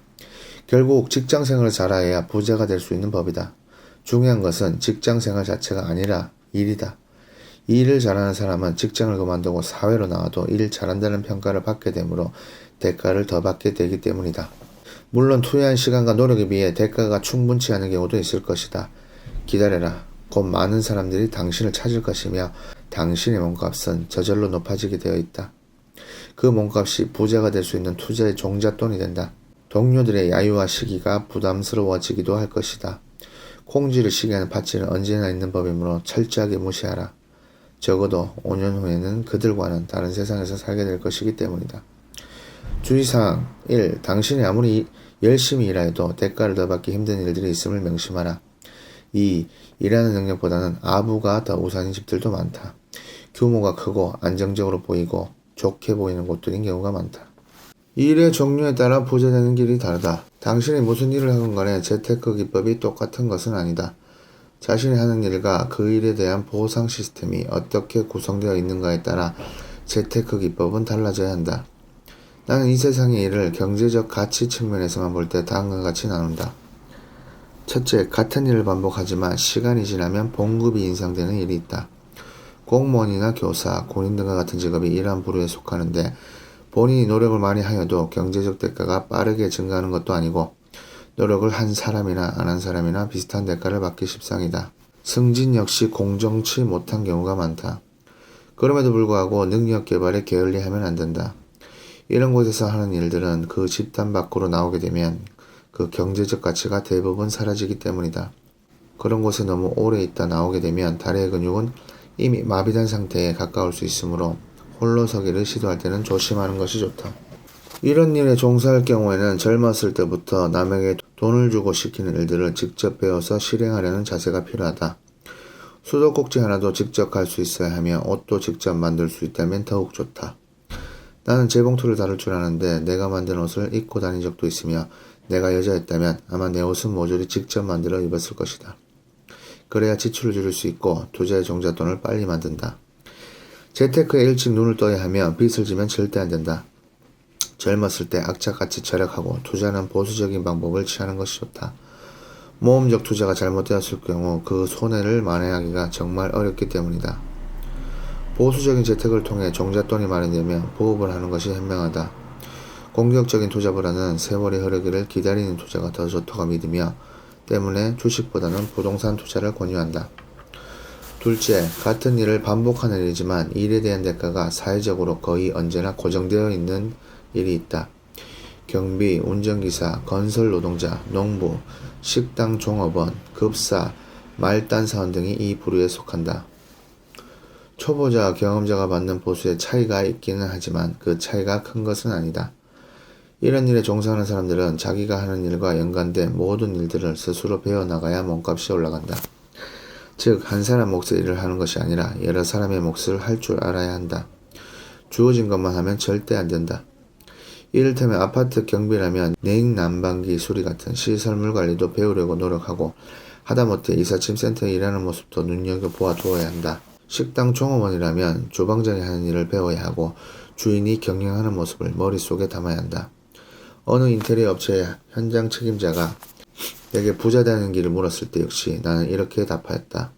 결국 직장생활을 잘해야 부자가 될 수 있는 법이다. 중요한 것은 직장생활 자체가 아니라 일이다. 이 일을 잘하는 사람은 직장을 그만두고 사회로 나와도 일 잘한다는 평가를 받게 되므로 대가를 더 받게 되기 때문이다. 물론 투여한 시간과 노력에 비해 대가가 충분치 않은 경우도 있을 것이다. 기다려라. 곧 많은 사람들이 당신을 찾을 것이며 당신의 몸값은 저절로 높아지게 되어 있다. 그 몸값이 부자가 될 수 있는 투자의 종잣돈이 된다. 동료들의 야유와 시기가 부담스러워지기도 할 것이다. 콩쥐를 시게 하는 파치는 언제나 있는 법이므로 철저하게 무시하라. 적어도 5년 후에는 그들과는 다른 세상에서 살게 될 것이기 때문이다. 주의사항 1. 당신이 아무리 열심히 일하여도 대가를 더 받기 힘든 일들이 있음을 명심하라. 2. 일하는 능력보다는 아부가 더 우선인 집들도 많다. 규모가 크고 안정적으로 보이고 좋게 보이는 곳들인 경우가 많다. 일의 종류에 따라 부자 되는 길이 다르다. 당신이 무슨 일을 하건 간에 재테크 기법이 똑같은 것은 아니다. 자신이 하는 일과 그 일에 대한 보상 시스템이 어떻게 구성되어 있는가에 따라 재테크 기법은 달라져야 한다. 나는 이 세상의 일을 경제적 가치 측면에서만 볼 때 다음과 같이 나눈다. 첫째, 같은 일을 반복하지만 시간이 지나면 봉급이 인상되는 일이 있다. 공무원이나 교사, 군인 등과 같은 직업이 이러한 부류에 속하는데 본인이 노력을 많이 하여도 경제적 대가가 빠르게 증가하는 것도 아니고 노력을 한 사람이나 안 한 사람이나 비슷한 대가를 받기 십상이다. 승진 역시 공정치 못한 경우가 많다. 그럼에도 불구하고 능력 개발에 게을리하면 안 된다. 이런 곳에서 하는 일들은 그 집단 밖으로 나오게 되면 그 경제적 가치가 대부분 사라지기 때문이다. 그런 곳에 너무 오래 있다 나오게 되면 다리의 근육은 이미 마비된 상태에 가까울 수 있으므로 홀로 서기를 시도할 때는 조심하는 것이 좋다. 이런 일에 종사할 경우에는 젊었을 때부터 남에게 돈을 주고 시키는 일들을 직접 배워서 실행하려는 자세가 필요하다. 수도꼭지 하나도 직접 갈 수 있어야 하며 옷도 직접 만들 수 있다면 더욱 좋다. 나는 재봉틀을 다룰 줄 아는데 내가 만든 옷을 입고 다닌 적도 있으며 내가 여자였다면 아마 내 옷은 모조리 직접 만들어 입었을 것이다. 그래야 지출을 줄일 수 있고 투자의 종잣돈을 빨리 만든다. 재테크에 일찍 눈을 떠야 하며 빚을 지면 절대 안 된다. 젊었을 때 악착같이 절약하고 투자는 보수적인 방법을 취하는 것이 좋다. 모험적 투자가 잘못되었을 경우 그 손해를 만회하기가 정말 어렵기 때문이다. 보수적인 재테크를 통해 종잣돈이 마련되면 보업을 하는 것이 현명하다. 공격적인 투자보다는 세월이 흐르기를 기다리는 투자가 더 좋다고 믿으며 때문에 주식보다는 부동산 투자를 권유한다. 둘째, 같은 일을 반복하는 일이지만 일에 대한 대가가 사회적으로 거의 언제나 고정되어 있는 일이 있다. 경비, 운전기사, 건설 노동자, 농부, 식당 종업원, 급사, 말단사원 등이 이 부류에 속한다. 초보자와 경험자가 받는 보수의 차이가 있기는 하지만 그 차이가 큰 것은 아니다. 이런 일에 종사하는 사람들은 자기가 하는 일과 연관된 모든 일들을 스스로 배워나가야 몸값이 올라간다. 즉, 한 사람 몫의 일을 하는 것이 아니라 여러 사람의 몫을 할 줄 알아야 한다. 주어진 것만 하면 절대 안 된다. 이를테면 아파트 경비라면 냉난방기 수리 같은 시설물 관리도 배우려고 노력하고 하다못해 이삿짐 센터에 일하는 모습도 눈여겨보아 두어야 한다. 식당 종업원이라면 주방장이 하는 일을 배워야 하고 주인이 경영하는 모습을 머릿속에 담아야 한다. 어느 인테리어 업체의 현장 책임자가 내게 부자 되는 길을 물었을 때 역시 나는 이렇게 답하였다.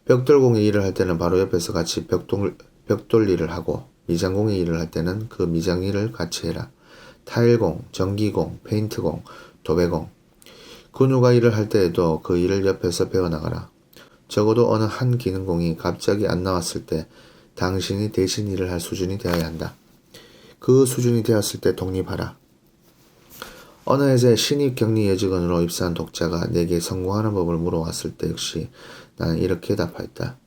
벽돌공이 일을 할 때는 바로 옆에서 같이 벽돌 일을 하고 미장공이 일을 할 때는 그 미장 일을 같이 해라. 타일공, 전기공, 페인트공, 도배공. 그 누가 일을 할 때에도 그 일을 옆에서 배워나가라. 적어도 어느 한 기능공이 갑자기 안 나왔을 때 당신이 대신 일을 할 수준이 되어야 한다. 그 수준이 되었을 때 독립하라. 어느 회사의 신입 격리 여직원으로 입사한 독자가 내게 성공하는 법을 물어왔을 때 역시 나는 이렇게 답하였다.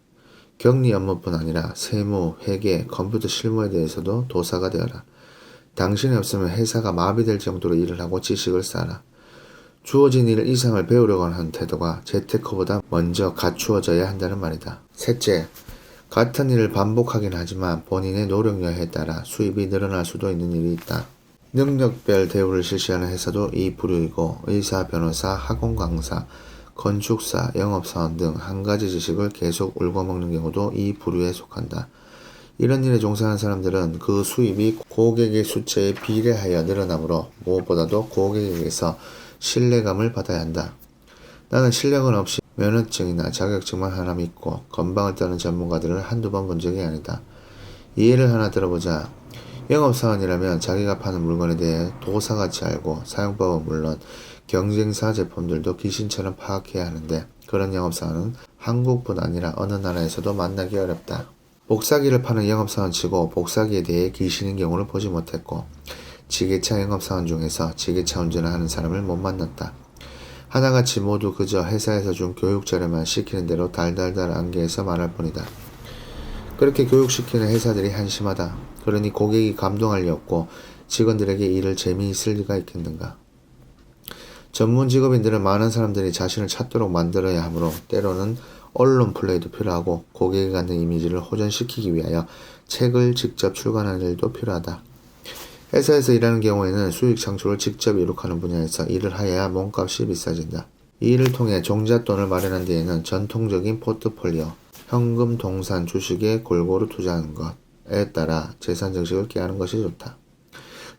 격리 업무뿐 아니라 세무, 회계, 컴퓨터 실무에 대해서도 도사가 되어라. 당신이 없으면 회사가 마비될 정도로 일을 하고 지식을 쌓아라. 주어진 일 이상을 배우려고 하는 태도가 재테크보다 먼저 갖추어져야 한다는 말이다. 셋째, 같은 일을 반복하긴 하지만 본인의 노력 여하에 따라 수입이 늘어날 수도 있는 일이 있다. 능력별 대우를 실시하는 회사도 이 부류이고 의사, 변호사, 학원 강사, 건축사, 영업사원 등 한 가지 지식을 계속 울고먹는 경우도 이 부류에 속한다. 이런 일에 종사하는 사람들은 그 수입이 고객의 숫자에 비례하여 늘어나므로 무엇보다도 고객에게서 신뢰감을 받아야 한다. 나는 실력은 없이 면허증이나 자격증만 하나 믿고 건방을 떠는 전문가들을 한두 번 본 적이 아니다. 이 예를 하나 들어보자. 영업사원이라면 자기가 파는 물건에 대해 도사같이 알고 사용법은 물론 경쟁사 제품들도 귀신처럼 파악해야 하는데 그런 영업사원은 한국뿐 아니라 어느 나라에서도 만나기 어렵다. 복사기를 파는 영업사원 치고 복사기에 대해 귀신인 경우를 보지 못했고 지게차 영업사원 중에서 지게차 운전을 하는 사람을 못 만났다. 하나같이 모두 그저 회사에서 준 교육자료만 시키는 대로 달달달 안개해서 말할 뿐이다. 그렇게 교육시키는 회사들이 한심하다. 그러니 고객이 감동할 리 없고 직원들에게 일을 재미있을 리가 있겠는가. 전문 직업인들은 많은 사람들이 자신을 찾도록 만들어야 하므로 때로는 언론 플레이도 필요하고 고객이 갖는 이미지를 호전시키기 위하여 책을 직접 출간하는 일도 필요하다. 회사에서 일하는 경우에는 수익 창출을 직접 이룩하는 분야에서 일을 하여야 몸값이 비싸진다. 이 일을 통해 종잣돈을 마련한 뒤에는 전통적인 포트폴리오, 현금, 동산, 주식에 골고루 투자하는 것에 따라 재산 증식을 꾀하는 것이 좋다.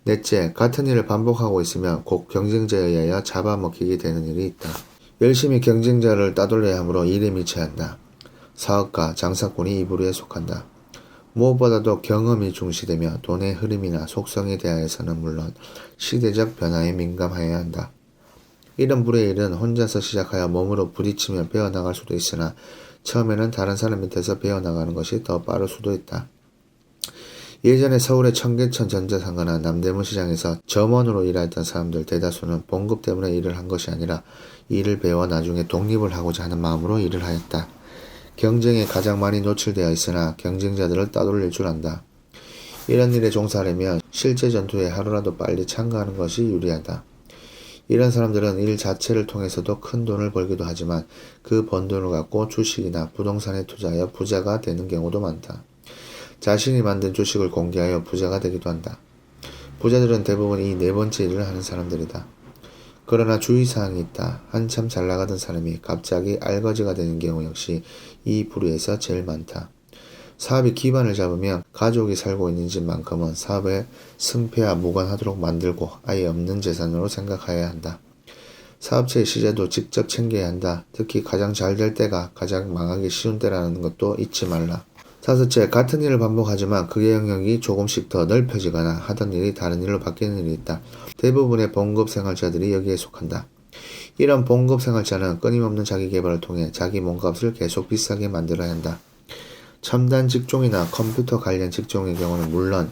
넷째, 같은 일을 반복하고 있으면 곧 경쟁자에 의하여 잡아먹히게 되는 일이 있다. 열심히 경쟁자를 따돌려야 하므로 일에 미쳐야 한다. 사업가, 장사꾼이 이 부류에 속한다. 무엇보다도 경험이 중시되며 돈의 흐름이나 속성에 대하여서는 물론 시대적 변화에 민감해야 한다. 이런 부류의 일은 혼자서 시작하여 몸으로 부딪히며 배워나갈 수도 있으나 처음에는 다른 사람 밑에서 배워나가는 것이 더 빠를 수도 있다. 예전에 서울의 청계천 전자상가나 남대문 시장에서 점원으로 일했던 사람들 대다수는 봉급 때문에 일을 한 것이 아니라 일을 배워 나중에 독립을 하고자 하는 마음으로 일을 하였다. 경쟁에 가장 많이 노출되어 있으나 경쟁자들을 따돌릴 줄 안다. 이런 일에 종사하려면 실제 전투에 하루라도 빨리 참가하는 것이 유리하다. 이런 사람들은 일 자체를 통해서도 큰 돈을 벌기도 하지만 그 번 돈을 갖고 주식이나 부동산에 투자하여 부자가 되는 경우도 많다. 자신이 만든 주식을 공개하여 부자가 되기도 한다. 부자들은 대부분 이 네 번째 일을 하는 사람들이다. 그러나 주의사항이 있다. 한참 잘 나가던 사람이 갑자기 알거지가 되는 경우 역시 이 부류에서 제일 많다. 사업이 기반을 잡으면 가족이 살고 있는 집만큼은 사업의 승패와 무관하도록 만들고 아예 없는 재산으로 생각해야 한다. 사업체의 시세도 직접 챙겨야 한다. 특히 가장 잘 될 때가 가장 망하기 쉬운 때라는 것도 잊지 말라. 다섯째, 같은 일을 반복하지만 그 영역이 조금씩 더 넓혀지거나 하던 일이 다른 일로 바뀌는 일이 있다. 대부분의 봉급 생활자들이 여기에 속한다. 이런 봉급 생활자는 끊임없는 자기 개발을 통해 자기 몸값을 계속 비싸게 만들어야 한다. 첨단 직종이나 컴퓨터 관련 직종의 경우는 물론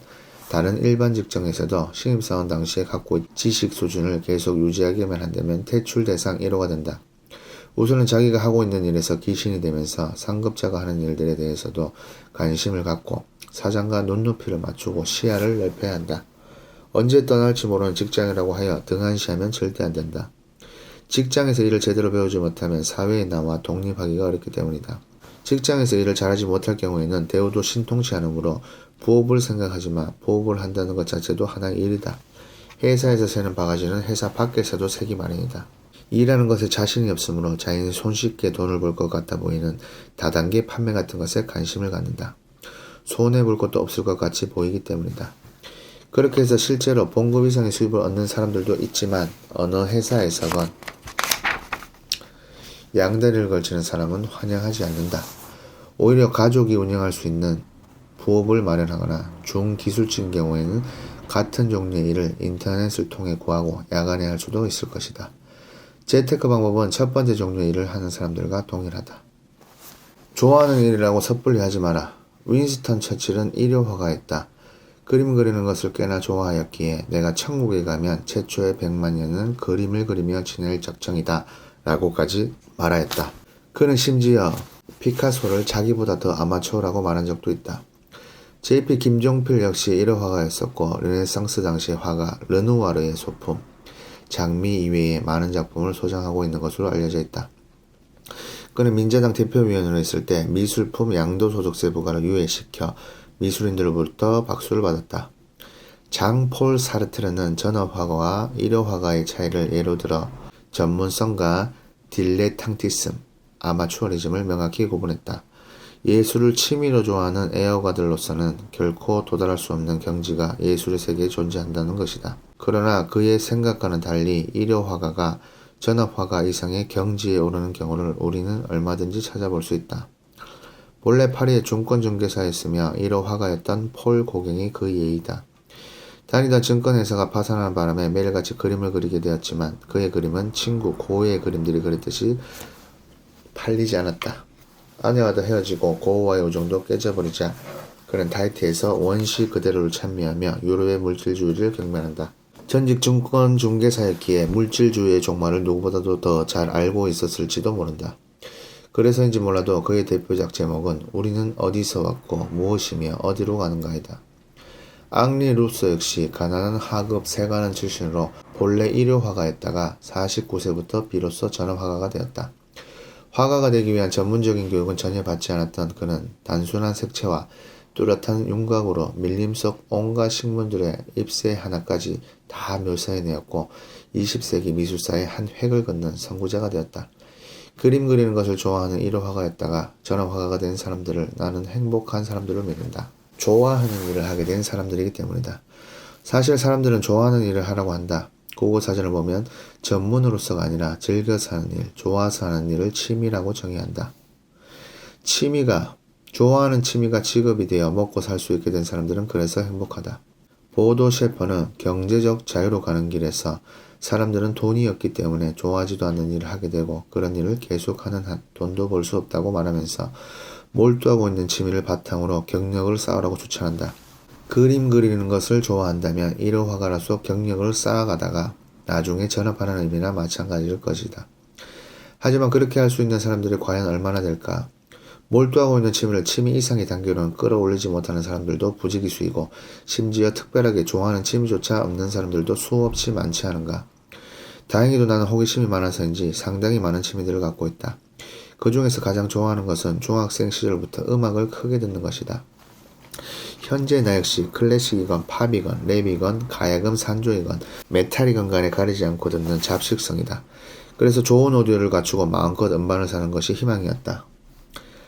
다른 일반 직종에서도 신입사원 당시에 갖고 있는 지식 수준을 계속 유지하기만 한다면 퇴출 대상 1호가 된다. 우선은 자기가 하고 있는 일에서 기신이 되면서 상급자가 하는 일들에 대해서도 관심을 갖고 사장과 눈높이를 맞추고 시야를 넓혀야 한다. 언제 떠날지 모르는 직장이라고 하여 등한시하면 절대 안 된다. 직장에서 일을 제대로 배우지 못하면 사회에 나와 독립하기가 어렵기 때문이다. 직장에서 일을 잘하지 못할 경우에는 대우도 신통치 않으므로 부업을 생각하지만 부업을 한다는 것 자체도 하나의 일이다. 회사에서 새는 바가지는 회사 밖에서도 새기 마련이다. 일하는 것에 자신이 없으므로 자신이 손쉽게 돈을 벌 것 같아 보이는 다단계 판매 같은 것에 관심을 갖는다. 손해볼 것도 없을 것 같이 보이기 때문이다. 그렇게 해서 실제로 봉급 이상의 수입을 얻는 사람들도 있지만 어느 회사에서건 양다리를 걸치는 사람은 환영하지 않는다. 오히려 가족이 운영할 수 있는 부업을 마련하거나 중기술직인 경우에는 같은 종류의 일을 인터넷을 통해 구하고 야간에 할 수도 있을 것이다. 재테크 방법은 첫 번째 종류의 일을 하는 사람들과 동일하다. 좋아하는 일이라고 섣불리 하지 마라. 윈스턴 처칠은 일요화가였다. 그림 그리는 것을 꽤나 좋아하였기에 내가 천국에 가면 최초의 100만 년은 그림을 그리며 지낼 작정이다 라고까지 말하였다. 그는 심지어 피카소를 자기보다 더 아마추어라고 말한 적도 있다. JP 김종필 역시 일요화가였었고 르네상스 당시의 화가 르누아르의 소품, 장미 이외에 많은 작품을 소장하고 있는 것으로 알려져 있다. 그는 민자당 대표위원으로 있을 때 미술품 양도소득세 부과를 유예시켜 미술인들로부터 박수를 받았다. 장폴 사르트르는 전업화가와 일요화가의 차이를 예로 들어 전문성과 딜레탕티즘, 아마추어리즘을 명확히 구분했다. 예술을 취미로 좋아하는 애호가들로서는 결코 도달할 수 없는 경지가 예술의 세계에 존재한다는 것이다. 그러나 그의 생각과는 달리 일요화가가 전업화가 이상의 경지에 오르는 경우를 우리는 얼마든지 찾아볼 수 있다. 본래 파리의 증권중개사였으며 일요화가였던 폴 고갱이 그 예이다. 다니던 증권회사가 파산하는 바람에 매일같이 그림을 그리게 되었지만 그의 그림은 친구 고우의 그림들이 그렸듯이 팔리지 않았다. 아내와도 헤어지고 고우와의 우정도 깨져버리자 그는 타히티에서 원시 그대로를 찬미하며 유럽의 물질주의를 경멸한다. 전직 증권중개사였기에 물질주의의 종말을 누구보다도 더 잘 알고 있었을지도 모른다. 그래서인지 몰라도 그의 대표작 제목은 우리는 어디서 왔고 무엇이며 어디로 가는가이다. 앙리 루소 역시 가난한 하급 세관원 출신으로 본래 일요화가였다가 49세부터 비로소 전업화가가 되었다. 화가가 되기 위한 전문적인 교육은 전혀 받지 않았던 그는 단순한 색채와 뚜렷한 윤곽으로 밀림 속 온갖 식물들의 잎새 하나까지 다 묘사해내었고 20세기 미술사의 한 획을 긋는 선구자가 되었다. 그림 그리는 것을 좋아하는 일요화가였다가 전업화가가 된 사람들을 나는 행복한 사람들로 믿는다. 좋아하는 일을 하게 된 사람들이기 때문이다. 사실 사람들은 좋아하는 일을 하라고 한다. 국어사전을 보면 전문으로서가 아니라 즐겨서 하는 일, 좋아서 하는 일을 취미라고 정의한다. 좋아하는 취미가 직업이 되어 먹고 살 수 있게 된 사람들은 그래서 행복하다. 보도 셰퍼는 경제적 자유로 가는 길에서 사람들은 돈이 없기 때문에 좋아하지도 않는 일을 하게 되고 그런 일을 계속하는 한 돈도 벌 수 없다고 말하면서 몰두하고 있는 취미를 바탕으로 경력을 쌓으라고 추천한다. 그림 그리는 것을 좋아한다면 이루 화가로 서 경력을 쌓아가다가 나중에 전업하는 의미나 마찬가지일 것이다. 하지만 그렇게 할 수 있는 사람들이 과연 얼마나 될까? 몰두하고 있는 취미를 취미 이상의 단계로는 끌어올리지 못하는 사람들도 부지기수이고 심지어 특별하게 좋아하는 취미조차 없는 사람들도 수없이 많지 않은가. 다행히도 나는 호기심이 많아서인지 상당히 많은 취미들을 갖고 있다. 그 중에서 가장 좋아하는 것은 중학생 시절부터 음악을 크게 듣는 것이다. 현재 나 역시 클래식이건 팝이건 랩이건 가야금 산조이건 메탈이건 간에 가리지 않고 듣는 잡식성이다. 그래서 좋은 오디오를 갖추고 마음껏 음반을 사는 것이 희망이었다.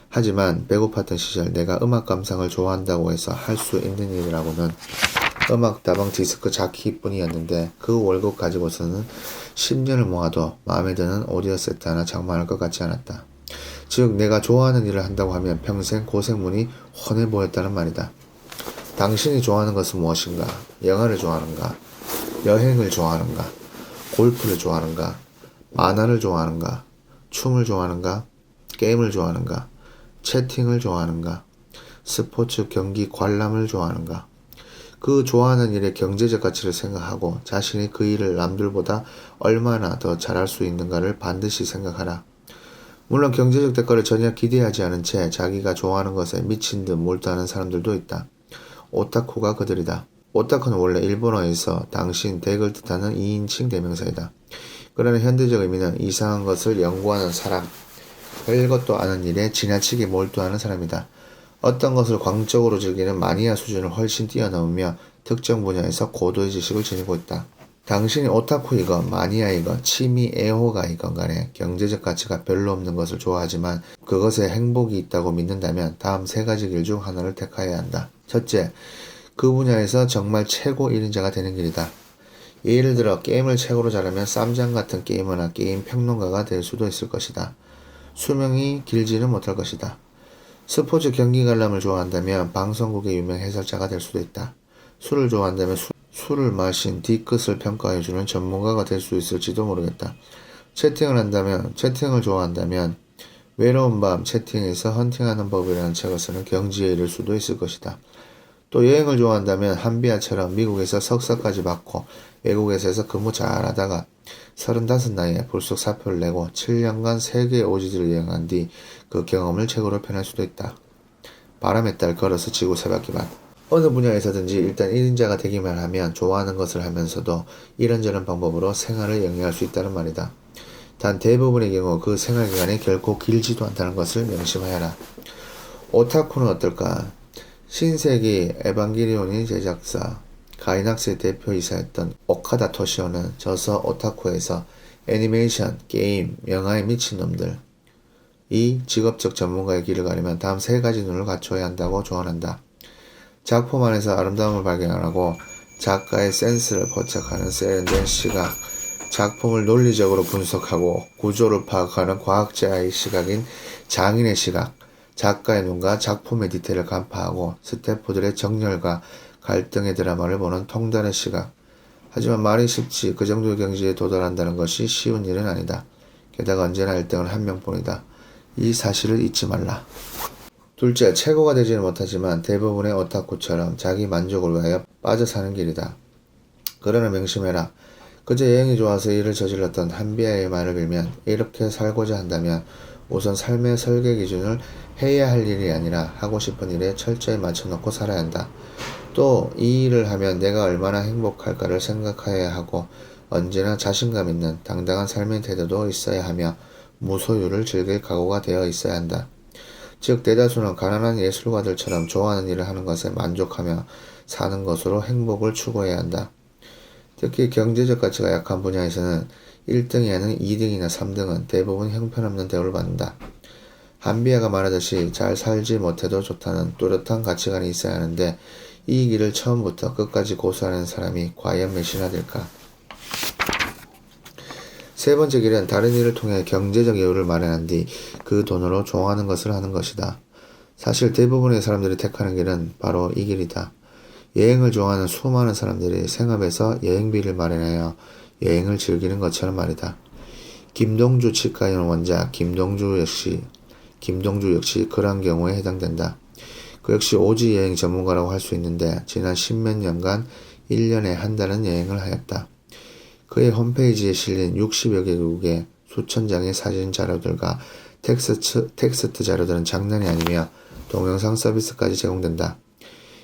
하지만 배고팠던 시절 내가 음악 감상을 좋아한다고 해서 할 수 있는 일이라고는 음악 다방 디스크 자키뿐이었는데 그 월급 가지고서는 10년을 모아도 마음에 드는 오디오 세트 하나 장만할 것 같지 않았다. 즉 내가 좋아하는 일을 한다고 하면 평생 고생문이 훤해 보였다는 말이다. 당신이 좋아하는 것은 무엇인가? 영화를 좋아하는가? 여행을 좋아하는가? 골프를 좋아하는가? 만화를 좋아하는가? 춤을 좋아하는가? 게임을 좋아하는가? 채팅을 좋아하는가? 스포츠 경기 관람을 좋아하는가? 그 좋아하는 일의 경제적 가치를 생각하고 자신이 그 일을 남들보다 얼마나 더 잘할 수 있는가를 반드시 생각하라. 물론 경제적 대가를 전혀 기대하지 않은 채 자기가 좋아하는 것에 미친 듯 몰두하는 사람들도 있다. 오타쿠가 그들이다. 오타쿠는 원래 일본어에서 당신, 덱을 뜻하는 2인칭 대명사이다. 그러나 현대적 의미는 이상한 것을 연구하는 사람, 별것도 아는 일에 지나치게 몰두하는 사람이다. 어떤 것을 광적으로 즐기는 마니아 수준을 훨씬 뛰어넘으며 특정 분야에서 고도의 지식을 지니고 있다. 당신이 오타쿠이건 마니아이건 취미 애호가이건 간에 경제적 가치가 별로 없는 것을 좋아하지만 그것에 행복이 있다고 믿는다면 다음 세 가지 길 중 하나를 택해야 한다. 첫째, 그 분야에서 정말 최고 1인자가 되는 길이다. 예를 들어 게임을 최고로 잘하면 쌈장 같은 게이머나 게임 평론가가 될 수도 있을 것이다. 수명이 길지는 못할 것이다. 스포츠 경기 관람을 좋아한다면 방송국의 유명 해설자가 될 수도 있다. 술을 좋아한다면 술을 마신 뒤끝을 평가해주는 전문가가 될 수 있을지도 모르겠다. 채팅을 좋아한다면 외로운 밤 채팅에서 헌팅하는 법이라는 책을 쓰는 경지에 이를 수도 있을 것이다. 또 여행을 좋아한다면 한비아처럼 미국에서 석사까지 받고 외국에서 근무 잘하다가 35 나이에 불쑥 사표를 내고 7년간 세계 오지들을 여행한 뒤 그 경험을 책으로 펴낼 수도 있다. 바람의 딸 걸어서 지구 세바퀴만. 어느 분야에서든지 일단 1인자가 되기만 하면 좋아하는 것을 하면서도 이런저런 방법으로 생활을 영위할 수 있다는 말이다. 단 대부분의 경우 그 생활기간이 결코 길지도 않다는 것을 명심하여라. 오타쿠는 어떨까? 신세기 에반게리온의 제작사 가이낙스의 대표이사였던 오카다 토시오는 저서 오타쿠에서 애니메이션, 게임, 영화에 미친놈들 이 직업적 전문가의 길을 가려면 다음 세 가지 눈을 갖춰야 한다고 조언한다. 작품 안에서 아름다움을 발견하고 작가의 센스를 포착하는 세련된 시각, 작품을 논리적으로 분석하고 구조를 파악하는 과학자의 시각인 장인의 시각, 작가의 눈과 작품의 디테일을 간파하고 스태프들의 정열과 갈등의 드라마를 보는 통달의 시각. 하지만 말이 쉽지 그 정도의 경지에 도달한다는 것이 쉬운 일은 아니다. 게다가 언제나 1등은 한 명뿐이다. 이 사실을 잊지 말라. 둘째, 최고가 되지는 못하지만 대부분의 오타쿠처럼 자기 만족을 위하여 빠져 사는 길이다. 그러나 명심해라. 그저 여행이 좋아서 일을 저질렀던 한비아의 말을 빌면 이렇게 살고자 한다면 우선 삶의 설계 기준을 해야 할 일이 아니라 하고 싶은 일에 철저히 맞춰놓고 살아야 한다. 또 이 일을 하면 내가 얼마나 행복할까를 생각해야 하고 언제나 자신감 있는 당당한 삶의 태도도 있어야 하며 무소유를 즐길 각오가 되어 있어야 한다. 즉 대다수는 가난한 예술가들처럼 좋아하는 일을 하는 것에 만족하며 사는 것으로 행복을 추구해야 한다. 특히 경제적 가치가 약한 분야에서는 1등이 아닌 2등이나 3등은 대부분 형편없는 대우를 받는다. 한비아가 말하듯이 잘 살지 못해도 좋다는 뚜렷한 가치관이 있어야 하는데 이 길을 처음부터 끝까지 고수하는 사람이 과연 몇이나 될까? 세 번째 길은 다른 일을 통해 경제적 여유를 마련한 뒤 그 돈으로 좋아하는 것을 하는 것이다. 사실 대부분의 사람들이 택하는 길은 바로 이 길이다. 여행을 좋아하는 수많은 사람들이 생업에서 여행비를 마련하여 여행을 즐기는 것처럼 말이다. 김동주 치과의원 원작 김동주 역시 그런 경우에 해당된다. 그 역시 오지 여행 전문가라고 할 수 있는데 지난 십몇 년간 1년에 한 달은 여행을 하였다. 그의 홈페이지에 실린 60여 개국의 수천 장의 사진 자료들과 텍스트 자료들은 장난이 아니며 동영상 서비스까지 제공된다.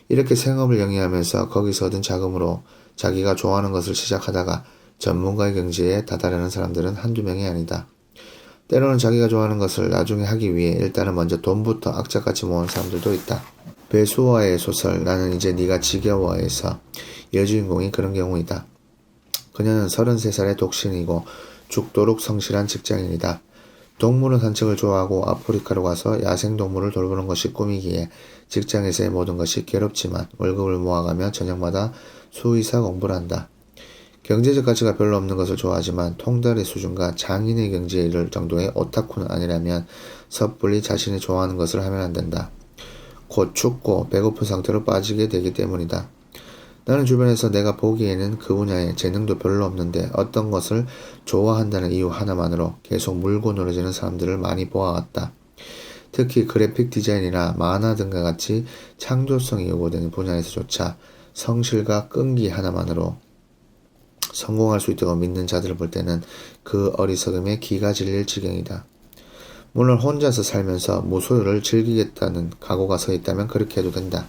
이렇게 생업을 영위하면서 거기서 얻은 자금으로 자기가 좋아하는 것을 시작하다가 전문가의 경지에 다다르는 사람들은 한두 명이 아니다. 때로는 자기가 좋아하는 것을 나중에 하기 위해 일단은 먼저 돈부터 악착같이 모은 사람들도 있다. 배수화의 소설 나는 이제 네가 지겨워에서 여주인공이 그런 경우이다. 그녀는 33살의 독신이고 죽도록 성실한 직장인이다. 동물원 산책을 좋아하고 아프리카로 가서 야생동물을 돌보는 것이 꿈이기에 직장에서의 모든 것이 괴롭지만 월급을 모아가며 저녁마다 수의사 공부를 한다. 경제적 가치가 별로 없는 것을 좋아하지만 통달의 수준과 장인의 경지에 이를 정도의 오타쿠는 아니라면 섣불리 자신이 좋아하는 것을 하면 안 된다. 곧 춥고 배고픈 상태로 빠지게 되기 때문이다. 나는 주변에서 내가 보기에는 그 분야에 재능도 별로 없는데 어떤 것을 좋아한다는 이유 하나만으로 계속 물고 늘어지는 사람들을 많이 보아왔다. 특히 그래픽 디자인이나 만화 등과 같이 창조성이 요구되는 분야에서조차 성실과 끈기 하나만으로 성공할 수 있다고 믿는 자들을 볼 때는 그 어리석음에 기가 질릴 지경이다. 물론 혼자서 살면서 무소유를 즐기겠다는 각오가 서 있다면 그렇게 해도 된다.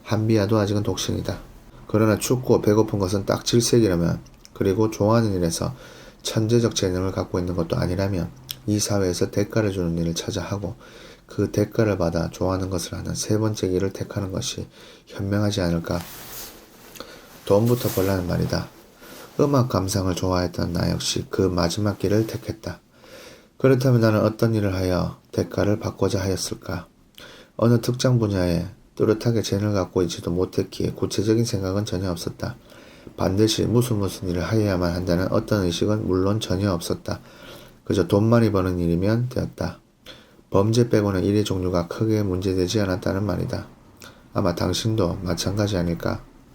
한비야도 아직은 독신이다. 그러나 춥고 배고픈 것은 딱 질색이라면, 그리고 좋아하는 일에서 천재적 재능을 갖고 있는 것도 아니라면 이 사회에서 대가를 주는 일을 찾아 하고 그 대가를 받아 좋아하는 것을 하는 세 번째 길을 택하는 것이 현명하지 않을까. 돈부터 벌라는 말이다. 음악 감상을 좋아했던 나 역시 그 마지막 길을 택했다. 그렇다면 나는 어떤 일을 하여 대가를 받고자 하였을까? 어느 특정 분야에 뚜렷하게 재능을 갖고 있지도 못했기에 구체적인 생각은 전혀 없었다. 반드시 무슨 일을 하여야만 한다는 어떤 의식은 물론 전혀 없었다. 그저 돈 많이 버는 일이면 되었다. 범죄 빼고는 일의 종류가 크게 문제되지 않았다는 말이다. 아마 당신도 마찬가지 아닐까?